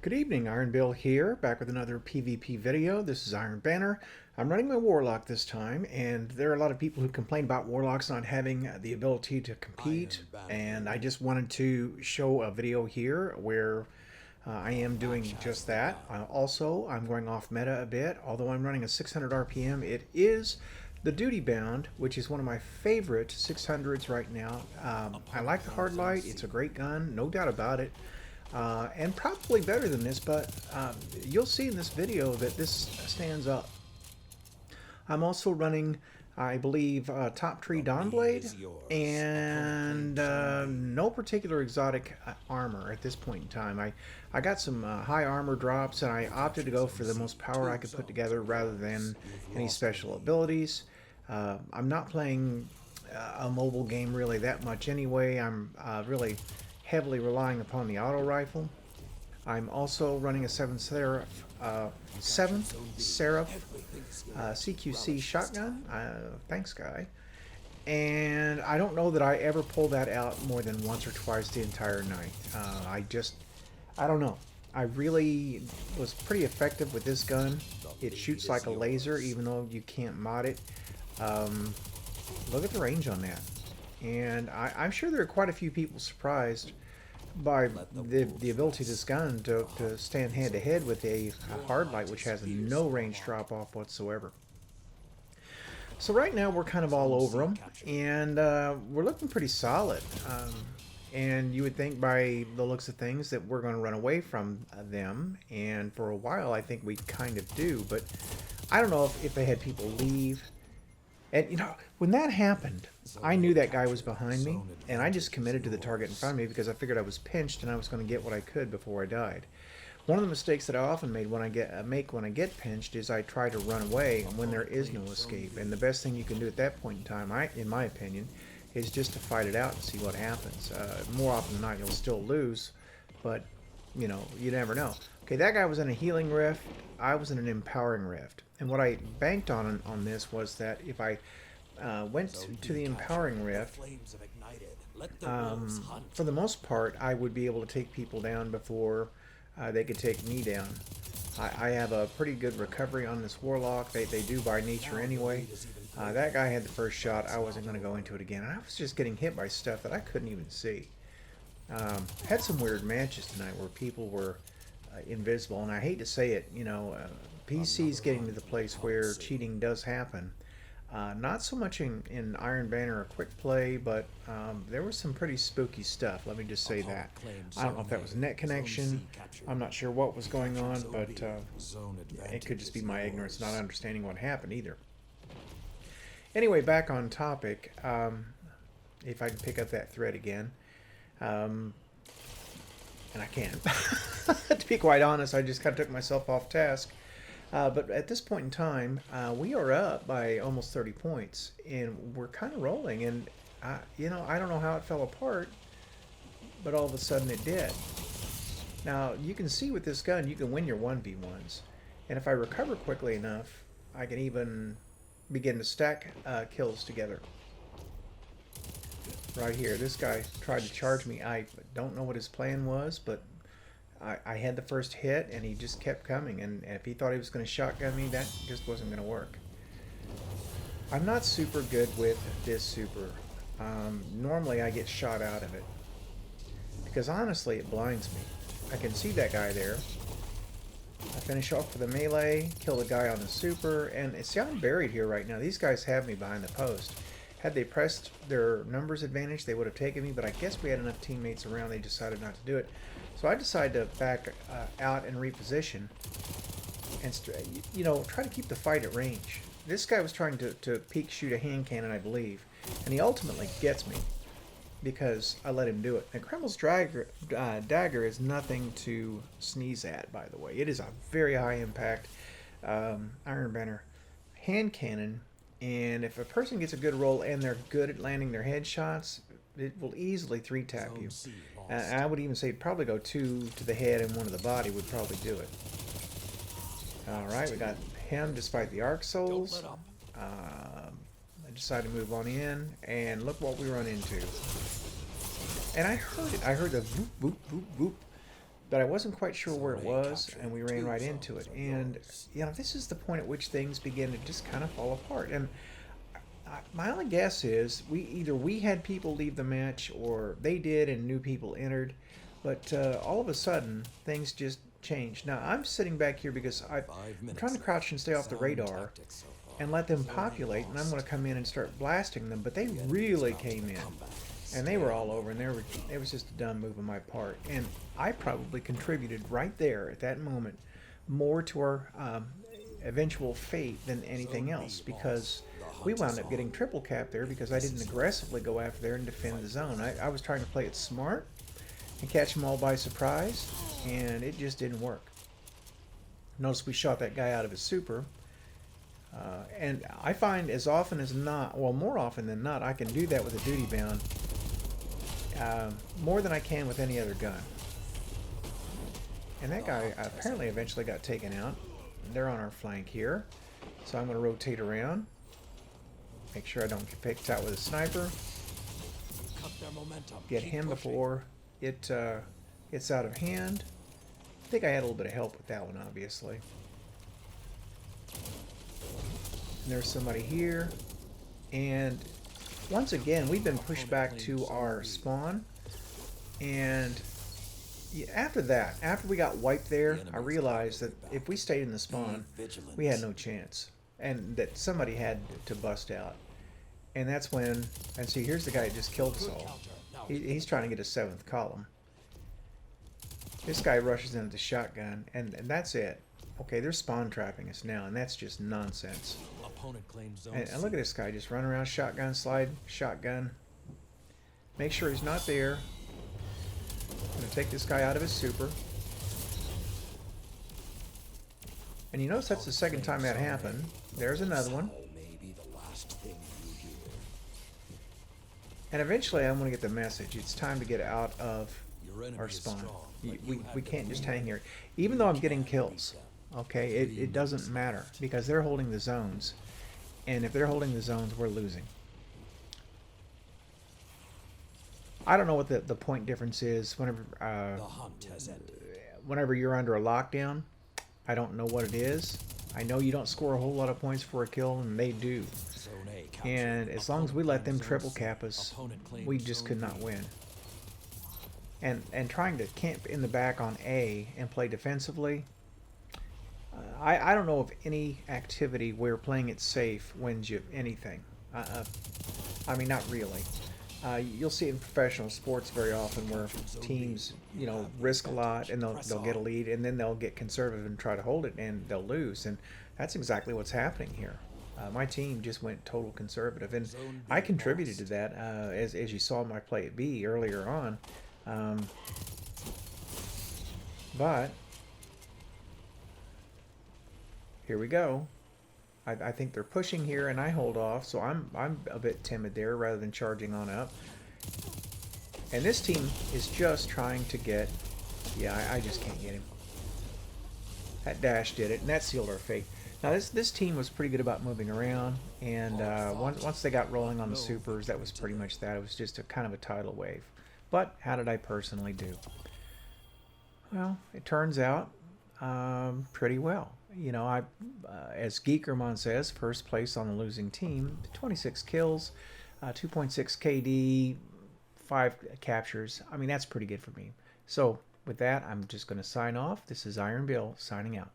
Good evening, Iron Bill here, back with another PvP video. This is Iron Banner. I'm running my Warlock this time, and there are a lot of people who complain about Warlocks not having the ability to compete, and I just wanted to show a video here where I am doing just that. Also, I'm going off meta a bit. Although I'm running a 600 RPM, it is the Duty Bound, which is one of my favorite 600s right now. I like the Hard Light. It's a great gun, no doubt about it. And probably better than this, but you'll see in this video that this stands up. I'm also running, I believe, Top Tree Dawnblade and no particular exotic armor at this point in time. I got some high armor drops, and I opted to go for the most power I could put together rather than any special abilities. I'm not playing a mobile game really that much anyway. I'm really heavily relying upon the auto rifle. I'm also running a 7th Seraph CQC shotgun. Thanks, guy. And I don't know that I ever pulled that out more than once or twice the entire night. I don't know. I really was pretty effective with this gun. It shoots like a laser, even though you can't mod it. Look at the range on that. And I'm sure there are quite a few people surprised by the ability of this gun to stand hand-to-head with a hard light, which has no range drop-off whatsoever. So right now we're kind of all over them, and we're looking pretty solid. And you would think by the looks of things that we're going to run away from them, and for a while I think we kind of do, but I don't know if they had people leave. And, you know, when that happened, I knew that guy was behind me, and I just committed to the target in front of me because I figured I was pinched and I was going to get what I could before I died. One of the mistakes that I often make when I get pinched is I try to run away when there is no escape. And the best thing you can do at that point in time, in my opinion, is just to fight it out and see what happens. More often than not, you'll still lose, but, you know, you never know. Okay, that guy was in a healing rift. I was in an empowering rift. And what I banked on this was that if I went to the empowering rift, for the most part, I would be able to take people down before they could take me down. I have a pretty good recovery on this Warlock. They do by nature anyway. That guy had the first shot. I wasn't going to go into it again. I was just getting hit by stuff that I couldn't even see. Had some weird matches tonight where people were invisible, and I hate to say it, you know, PC's getting to the place where cheating does happen. Not so much in Iron Banner or Quick Play, but there was some pretty spooky stuff, let me just say that. I don't know if that was net connection, I'm not sure what was going on, but it could just be my ignorance, not understanding what happened either. Anyway, back on topic, if I can pick up that thread again. And I can't. To be quite honest, I just kind of took myself off task. But at this point in time, we are up by almost 30 points, and we're kind of rolling. And, you know, I don't know how it fell apart, but all of a sudden it did. Now, you can see with this gun, you can win your 1v1s. And if I recover quickly enough, I can even begin to stack kills together. Right here, this guy tried to charge me. I don't know what his plan was, but I had the first hit, and he just kept coming. And if he thought he was going to shotgun me, that just wasn't going to work. I'm not super good with this super. Normally, I get shot out of it. Because honestly, it blinds me. I can see that guy there. I finish off with a melee, kill the guy on the super, and see, I'm buried here right now. These guys have me behind the post. Had they pressed their numbers advantage, they would have taken me, but I guess we had enough teammates around, they decided not to do it. So I decided to back out and reposition and, you know, try to keep the fight at range. This guy was trying to peek shoot a hand cannon, I believe, and he ultimately gets me because I let him do it. And Kreml's dagger is nothing to sneeze at, by the way. It is a very high impact Iron Banner hand cannon. And if a person gets a good roll and they're good at landing their headshots, it will easily 3-tap you. I would even say probably go 2 to the head and 1 to the body would probably do it. Alright, we got him despite the Arc Souls. I decided to move on in, and look what we run into. And I heard it. I heard the whoop, whoop, whoop, whoop. but I wasn't quite sure where it was, and we ran right into it. And this is the point at which things begin to just kind of fall apart. And my only guess is we had people leave the match, or they did and new people entered. But all of a sudden, things just changed. Now I'm sitting back here because I'm trying to crouch and stay off the radar and let them populate, and I'm going to come in and start blasting them. But they really came in, and they were all over, and it was just a dumb move on my part. And I probably contributed right there at that moment more to our eventual fate than anything else, because we wound up getting triple cap there because I didn't aggressively go after there and defend the zone. I was trying to play it smart and catch them all by surprise, and it just didn't work. Notice we shot that guy out of his super. And I find as often as not, well, more often than not, I can do that with a duty bound more than I can with any other gun. And that guy apparently eventually got taken out. They're on our flank here. So I'm going to rotate around. Make sure I don't get picked out with a sniper. Get him before it gets out of hand. I think I had a little bit of help with that one, obviously. And there's somebody here. And once again, we've been pushed back to our spawn. And after that, after we got wiped there, I realized that if we stayed in the spawn, we had no chance. And that somebody had to bust out. And that's when, and see, here's the guy that just killed us all. He's trying to get a 7th column. This guy rushes in with the shotgun, and that's it. Okay, they're spawn trapping us now, and that's just nonsense. And look at this guy just running around, shotgun, slide, shotgun. Make sure he's not there. I'm going to take this guy out of his super. And you notice that's the second time that happened. There's another one. And eventually I'm going to get the message. It's time to get out of our spawn. We can't just hang here. Even though I'm getting kills, okay, it doesn't matter because they're holding the zones. And if they're holding the zones, we're losing. I don't know what the point difference is whenever you're under a lockdown. I don't know what it is. I know you don't score a whole lot of points for a kill, and they do. And as long as we let them triple cap us, we just could not win. And trying to camp in the back on A and play defensively, I don't know of any activity where playing it safe wins you anything. I mean, not really. You'll see it in professional sports very often where teams, risk a lot and they'll get a lead, and then they'll get conservative and try to hold it, and they'll lose. And that's exactly what's happening here. My team just went total conservative, and I contributed to that, as you saw my play at B earlier on. But here we go. I think they're pushing here, and I hold off, so I'm a bit timid there rather than charging on up. And this team is just trying to get... Yeah, I just can't get him. That dash did it, and that sealed our fate. Now this team was pretty good about moving around, and once they got rolling on the supers, that was pretty much that. It was just a kind of a tidal wave. But how did I personally do? Well, it turns out pretty well. As Geekermon says, first place on the losing team, 26 kills, 2.6 KD, 5 captures. I mean, that's pretty good for me. So with that, I'm just going to sign off. This is Iron Bill signing out.